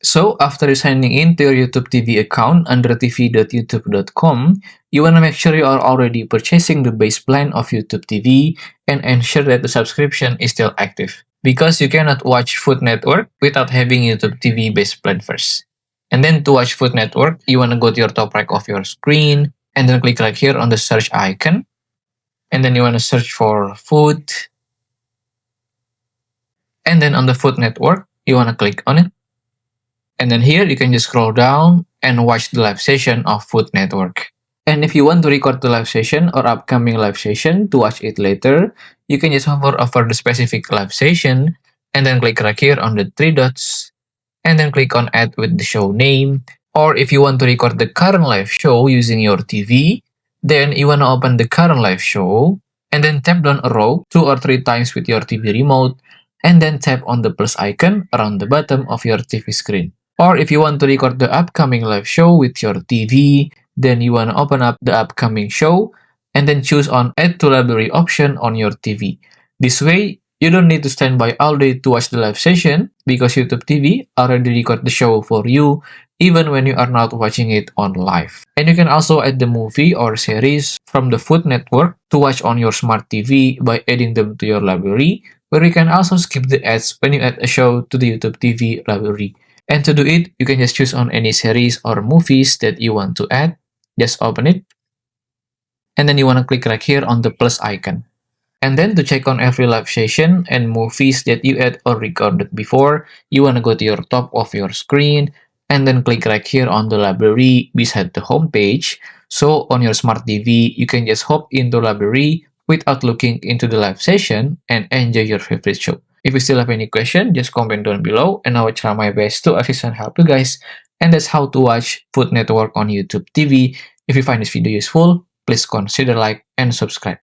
So after signing in to your YouTube TV account under tv.youtube.com, you want to make sure you are already purchasing the base plan of YouTube TV and ensure that the subscription is still active. Because you cannot watch Food Network without having YouTube TV base plan first. And then to watch Food Network, you want to go to your top right of your screen and then click right here on the search icon. And then you want to search for food. And then on the Food Network, you want to click on it. And then here you can just scroll down and watch the live session of Food Network. And if you want to record the live session or upcoming live session to watch it later, you can just hover over the specific live session and then click right here on the three dots and then click on add with the show name. Or if you want to record the current live show using your TV, then you want to open the current live show and then tap down a row 2 or 3 times with your TV remote and then tap on the plus icon around the bottom of your TV screen. Or if you want to record the upcoming live show with your TV, then you want to open up the upcoming show and then choose on add to library option on your TV. This way, you don't need to stand by all day to watch the live session because YouTube TV already record the show for you even when you are not watching it on live. And you can also add the movie or series from the Food Network to watch on your smart TV by adding them to your library, where you can also skip the ads when you add a show to the YouTube TV library. And to do it, you can just choose on any series or movies that you want to add. Just open it. And then you want to click right here on the plus icon. And then to check on every live session and movies that you add or recorded before, you want to go to your top of your screen and then click right here on the library beside the home page. So on your smart TV, you can just hop into library without looking into the live session and enjoy your favorite show. If you still have any question, just comment down below and I will try my best to assist and help you guys. And that's how to watch Food Network on YouTube TV. If you find this video useful, please consider like and subscribe.